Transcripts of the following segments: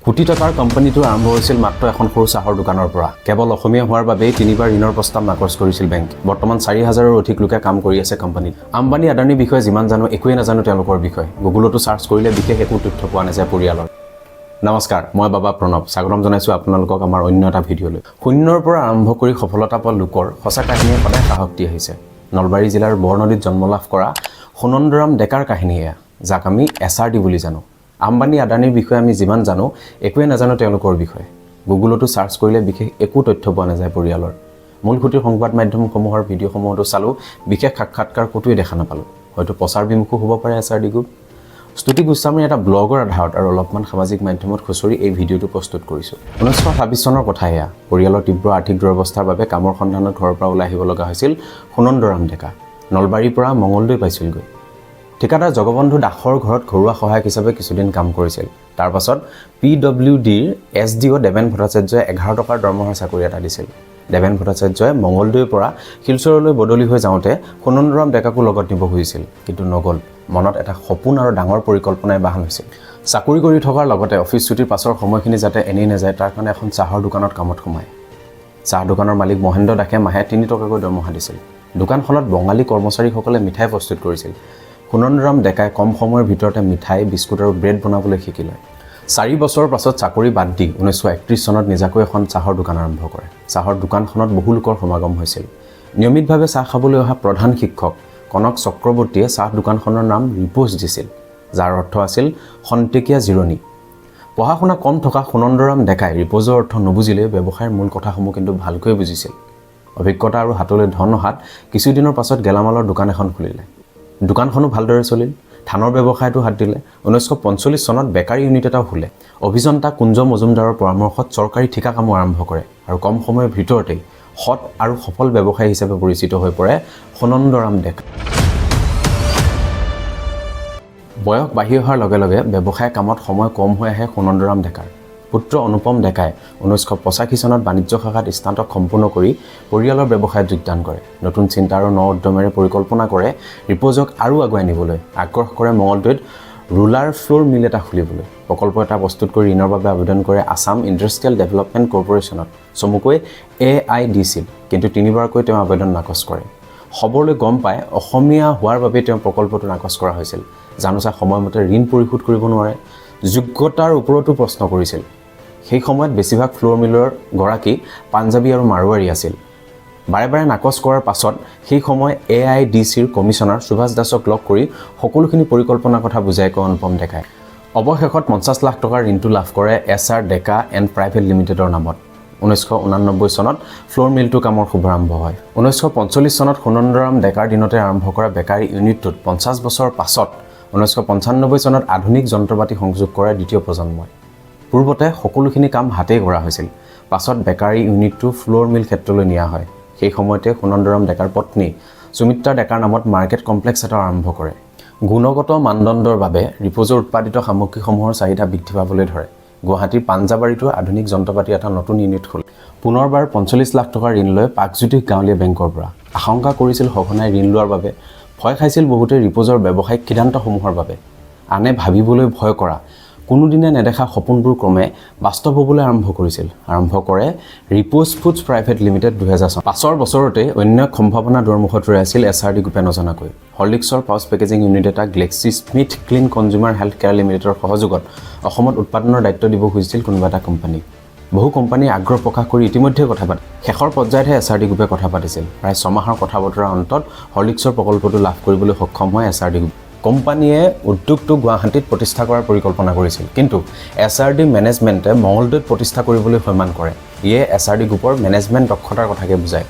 কোটি টকাৰ কোম্পানীটো আৰম্ভ হৈছিল মাত্ৰ এখন সৰু চাহৰ দোকানৰ পৰা। কেৱল অসমীয়া হোৱাৰ বাবেই তিনিবাৰ ঋণৰ প্ৰস্তাৱ নাকচ কৰিছিল বেংক। বৰ্তমান 4,000ৰো অধিক লোকে কাম কৰি আছে কোম্পানীত। আম্বানী আদানীৰ বিষয়ে যিমান জানো একোৱে নাজানো তেওঁলোকৰ বিষয়ে। গুগলতো সাৰ্চ কৰিলে বিশেষ একো তথ্য পোৱা নাযায় পৰিয়ালৰ। নমস্কাৰ, মই বাবা প্ৰণৱ। স্বাগতম জনাইছোঁ আপোনালোকক আমাৰ অন্য এটা ভিডিঅ'লৈ। শূন্যৰ পৰা আৰম্ভ কৰি সফলতা পোৱা লোকৰ সঁচা কাহিনীয়ে সদায় সাহস দি আহিছে। নলবাৰী জিলাৰ বৰনদীত জন্ম লাভ কৰা সুনন্দৰাম ডেকাৰ কাহিনী এয়া, যাক আমি SRD বুলি জানো। আম্বানী আদানীৰ বিষয়ে আমি যিমান জানো একোৱে নাজানো তেওঁলোকৰ বিষয়ে। গুগলতো সাৰ্চ কৰিলে বিশেষ একো তথ্য পোৱা নাযায় পৰিয়ালৰ। মূলসুঁতিৰ সংবাদ মাধ্যমসমূহৰ ভিডিঅ'সমূহতো চালোঁ, বিশেষ সাক্ষাৎকাৰ ক'তোৱে দেখা নাপালোঁ। হয়তো প্ৰচাৰ বিমুখো হ'ব পাৰে SRD গ্ৰুপ। স্তুতি গোস্বামীৰ এটা ব্লগৰ আধাৰত আৰু অলপমান সামাজিক মাধ্যমত খুচৰি এই ভিডিঅ'টো প্ৰস্তুত কৰিছোঁ। 1926 চনৰ কথা এয়া। পৰিয়ালৰ তীব্ৰ আৰ্থিক দুৰৱস্থাৰ বাবে কামৰ সন্ধানত ঘৰৰ পৰা ওলাই আহিব লগা হৈছিল সুনন্দৰাম ডেকা। নলবাৰীৰ পৰা মঙলদৈ পাইছিলগৈ। ঠিকাদাৰ জগবন্ধু দাসৰ ঘৰত ঘৰুৱা সহায়ক হিচাপে কিছুদিন কাম কৰিছিল। তাৰ পাছত PWDৰ SDO দেৱেন ভট্টাচাৰ্যই 11 টকাৰ দৰমহাৰ চাকৰি এটা দিছিল। দেৱেন ভট্টাচাৰ্যই মঙলদৈৰ পৰা শিলচৰলৈ বদলি হৈ যাওঁতে সুনন্দৰাম ডেকাকো লগত নিব খুজিছিল, কিন্তু নগ'ল। মনত এটা সপোন আৰু ডাঙৰ পৰিকল্পনাই বাহান হৈছিল। চাকৰি কৰি থকাৰ লগতে অফিচ ছুটিৰ পাছৰ সময়খিনি যাতে এনেই নাযায় তাৰ কাৰণে এখন চাহৰ দোকানত কামত সোমায়। চাহ দোকানৰ মালিক মহেন্দ্ৰ দাসে মাহে 3 টকাকৈ দৰমহা দিছিল। দোকানখনত বঙালী কৰ্মচাৰীসকলে মিঠাই প্ৰস্তুত কৰিছিল। সুনন্দৰাম ডেকাই কম সময়ৰ ভিতৰতে মিঠাই, বিস্কুট আৰু ব্ৰেড বনাবলৈ শিকি লয়। 4 বছৰৰ পাছত চাকৰি বাদ দি 1931 চনত নিজাকৈ এখন চাহৰ দোকান আৰম্ভ কৰে। চাহৰ দোকানখনত বহু লোকৰ সমাগম হৈছিল। নিয়মিতভাৱে চাহ খাবলৈ অহা প্ৰধান শিক্ষক কনক চক্ৰৱৰ্তীয়ে চাহ দোকানখনৰ নাম ৰিপ'জ দিছিল, যাৰ অৰ্থ আছিল খন্তেকীয়া জিৰণি। পঢ়া শুনা কম থকা সুনন্দৰাম ডেকাই ৰিপ'জৰ অৰ্থ নুবুজিলেও ব্যৱসায়ৰ মূল কথাসমূহ কিন্তু ভালকৈ বুজিছিল। অভিজ্ঞতা আৰু হাতলৈ ধন অহাত কিছুদিনৰ পাছত গেলামালৰ দোকান এখন খুলিলে। দোকানখনো ভালদৰে চলিল। ধানৰ ব্যৱসায়টো হাত দিলে। 1945 চনত বেকাৰী ইউনিট এটাও খোলে। অভিযন্তা কুঞ্জ মজুমদাৰৰ পৰামৰ্শত চৰকাৰী ঠিকা কামো আৰম্ভ কৰে আৰু কম সময়ৰ ভিতৰতেই সৎ আৰু সফল ব্যৱসায়ী হিচাপে পৰিচিত হৈ পৰে সুনন্দৰাম ডেকা। বয়স বাঢ়ি অহাৰ লগে লগে ব্যৱসায় কামত সময় কম হৈ আহে সুনন্দৰাম ডেকাৰ। পুত্ৰ অনুপম ডেকাই 1985 চনত বাণিজ্য শাখাত স্নাতক সম্পূৰ্ণ কৰি পৰিয়ালৰ ব্যৱসায়ত যোগদান কৰে। নতুন চিন্তা আৰু ন উদ্যমেৰে পৰিকল্পনা কৰে ৰিপ'জক আৰু আগুৱাই নিবলৈ। আগ্ৰহ কৰে মঙলদৈত ৰুলাৰ ফ্ল'ৰ মিল এটা খুলিবলৈ। প্ৰকল্প এটা প্ৰস্তুত কৰি ঋণৰ বাবে আবেদন কৰে আছাম ইণ্ডাষ্ট্ৰিয়েল ডেভেলপমেণ্ট কৰ্পোৰেশ্যনত, চমুকৈ AIDC। কিন্তু 3বাৰকৈ তেওঁ আবেদন নাকচ কৰে। খবৰলৈ গম পাই অসমীয়া হোৱাৰ বাবে তেওঁ প্ৰকল্পটো নাকচ কৰা হৈছিল। জানোচা সময়মতে ঋণ পৰিশোধ কৰিব নোৱাৰে। যোগ্যতাৰ ওপৰতো প্ৰশ্ন কৰিছিল। সেই সময়ত বেছিভাগ ফ্ল'ৰ মিলৰ গৰাকী পাঞ্জাবী আৰু মাৰোৱাৰী আছিল। বাৰে বাৰে নাকচ কৰাৰ পাছত সেই সময় AIDCৰ কমিশ্যনাৰ সুভাষ দাসক লগ কৰি সকলোখিনি পৰিকল্পনাৰ কথা বুজাই কয় অনুপম ডেকাই। অৱশেষত 50 লাখ টকাৰ ঋণটো লাভ কৰে SR ডেকা এণ্ড প্ৰাইভেট লিমিটেডৰ নামত। 1989 চনত ফ্ল'ৰ মিলটো কামৰ শুভাৰম্ভ হয়। 1945 চনত সুনন্দৰাম ডেকাৰ দিনতে আৰম্ভ কৰা বেকাৰী ইউনিটটোত 50 বছৰ পাছত 1995 চনত আধুনিক যন্ত্ৰপাতি সংযোগ কৰে দ্বিতীয় প্ৰজন্মই। পূৰ্বতে সকলোখিনি কাম হাতেই কৰা হৈছিল। পাছত বেকাৰী ইউনিটটো ফ্ল'ৰ মিল ক্ষেত্ৰলৈ নিয়া হয়। সেই সময়তে সুনন্দৰাম ডেকাৰ পত্নী সুমিত্ৰা ডেকাৰ নামত মাৰ্কেট কমপ্লেক্স এটা আৰম্ভ কৰে। গুণগত মানদণ্ডৰ বাবে ৰিপ'জৰ উৎপাদিত সামগ্ৰীসমূহৰ চাহিদা বৃদ্ধি পাবলৈ ধৰে। গুৱাহাটীৰ পাঞ্জাবাৰীতো আধুনিক যন্ত্ৰপাতি এটা নতুন ইউনিট খোলে। পুনৰবাৰ 45 লাখ টকাৰ ঋণ লয় পাকজ্যোতি গাঁৱলীয়া বেংকৰ পৰা। আশংকা কৰিছিল সঘনাই ঋণ লোৱাৰ বাবে। ভয় খাইছিল বহুতে ৰিপ'জৰ ব্যৱসায়িক সিদ্ধান্তসমূহৰ বাবে। আনে ভাবিবলৈ ভয় কৰা কোনোদিনে নেদেখা সপোনবোৰ ক্ৰমে বাস্তৱ হ'বলৈ আৰম্ভ কৰিছিল। আৰম্ভ কৰে ৰিপ'জ ফুডছ প্ৰাইভেট লিমিটেড 2000 চন। পাছৰ বছৰতে অন্য সম্ভাৱনা দুৱাৰমুখত ৰৈ আছিল SRD গ্ৰুপে নজনাকৈ। হৰলিক্সৰ পাউচ পেকেজিং ইউনিট এটা Glaxo Smith Kline consumer health care লিমিটেডৰ সহযোগত অসমত উৎপাদনৰ দায়িত্ব দিব খুজিছিল কোনোবা এটা কোম্পানী। বহু কোম্পানীয়ে আগ্ৰহ প্ৰকাশ কৰি ইতিমধ্যে কথা পাতে। শেষৰ পৰ্যায়তহে SRD গ্ৰুপে কথা পাতিছিল। প্ৰায় 6 মাহৰ কথা বতৰাৰ অন্তত হৰলিক্সৰ প্ৰকল্পটো লাভ কৰিবলৈ সক্ষম হয় SRD গ্ৰুপ। কোম্পানীয়ে উদ্যোগটো গুৱাহাটীত প্ৰতিষ্ঠা কৰাৰ পৰিকল্পনা কৰিছিল, কিন্তু SRD মেনেজমেণ্টে মঙলদৈত প্ৰতিষ্ঠা কৰিবলৈ সৈমান কৰে। ইয়ে SRD গ্ৰুপৰ মেনেজমেণ্ট দক্ষতাৰ কথাকে বুজায়।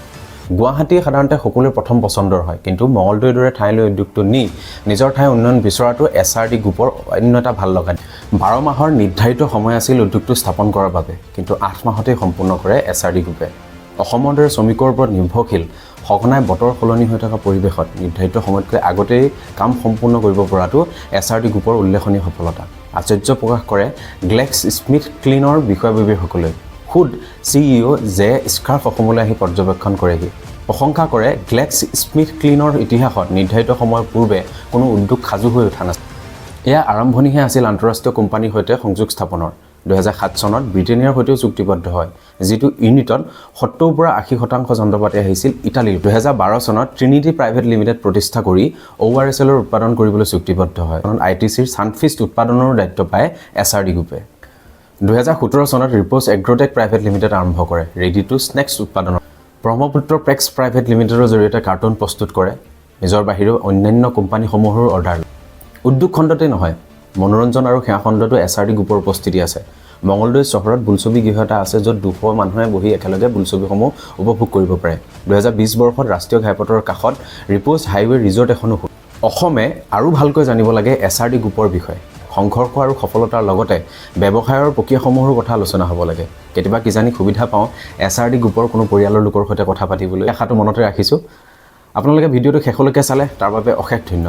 গুৱাহাটী সাধাৰণতে সকলোৰে প্ৰথম পচন্দৰ হয়, কিন্তু মঙলদৈৰ দৰে ঠাইলৈ উদ্যোগটো নি নিজৰ ঠাই উন্নয়ন বিচৰাটো SRD গ্ৰুপৰ অন্য এটা ভাল লগা। 12 মাহৰ নিৰ্ধাৰিত সময় আছিল উদ্যোগটো স্থাপন কৰাৰ বাবে, কিন্তু 8 মাহতেই সম্পূৰ্ণ কৰে SRD গ্ৰুপে। অসমৰ দৰে শ্ৰমিকৰ ওপৰত নিৰ্ভৰশীল সঘনাই বতৰ সলনি হৈ থকা পৰিৱেশত নিৰ্ধাৰিত সময়তকৈ আগতেই কাম সম্পূৰ্ণ কৰিব পৰাটো SRD গ্ৰুপৰ উল্লেখনীয় সফলতা। আশ্চৰ্য প্ৰকাশ কৰে গ্লেক্স স্মিথ ক্লিনৰ বিষয়ববীয়াসকলে। খুদ CEO জে স্কাৰ্ফ অসমলৈ আহি পৰ্যবেক্ষণ কৰেহি। প্ৰশংসা কৰে গ্লেক্স স্মিথ ক্লিনৰ ইতিহাসত নিৰ্ধাৰিত সময়ৰ পূৰ্বে কোনো উদ্যোগ সাজু হৈ উঠা নাছিল। এয়া আৰম্ভণিহে আছিল আন্তঃৰাষ্ট্ৰীয় কোম্পানীৰ সৈতে সংযোগ স্থাপনৰ। 2007 চনত ব্ৰিটেনিয়াৰ সৈতেও চুক্তিবদ্ধ হয় যিটো ইউনিটত 70 পৰা 80% যন্ত্ৰপাতি আহিছিল ইটালীৰ 2012 চনত ট্ৰিনিটি প্ৰাইভেট লিমিটেড প্ৰতিষ্ঠা কৰি ORSLৰ উৎপাদন কৰিবলৈ চুক্তিবদ্ধ হয় ITCৰ সানফিষ্ট উৎপাদনৰ দায়িত্ব পায় SRD গ্ৰুপে 2017 চনত ৰিপ'জ এগ্ৰটেক প্ৰাইভেট লিমিটেড আৰম্ভ কৰে ৰেডি টু স্নেক্স উৎপাদনৰ ব্ৰহ্মপুত্ৰ পেক্স প্ৰাইভেট লিমিটেডৰ জৰিয়তে কাৰ্টুন প্ৰস্তুত কৰে নিজৰ বাহিৰেও অন্যান্য কোম্পানীসমূহৰ অৰ্ডাৰ উদ্যোগ খণ্ডতে নহয় মনোৰঞ্জন আৰু সেৱা খণ্ডতো SRD গ্ৰুপৰ উপস্থিতি আছে মঙ্গলদৈ চহৰত বুলছবি গৃহ এটা আছে য'ত 200 মানুহে বহি একেলগে বুলছবিসমূহ উপভোগ কৰিব পাৰে 2020 বৰ্ষত ৰাষ্ট্ৰীয় ঘাইপথৰ কাষত ৰিপ'জ হাইৱে ৰিজৰ্ট এখনো অসমে আৰু ভালকৈ জানিব লাগে SRD গ্ৰুপৰ বিষয়ে সংঘৰ্ষ আৰু সফলতাৰ লগতে ব্যৱসায়ৰ প্ৰক্ৰিয়াসমূহৰ কথা আলোচনা হ'ব লাগে কেতিয়াবা কিজানি সুবিধা পাওঁ SRD গ্ৰুপৰ কোনো পৰিয়ালৰ লোকৰ সৈতে কথা পাতিবলৈ আশাটো মনতে ৰাখিছোঁ আপোনালোকে ভিডিঅ'টো শেষলৈকে চালে তাৰ বাবে অশেষ ধন্যবাদ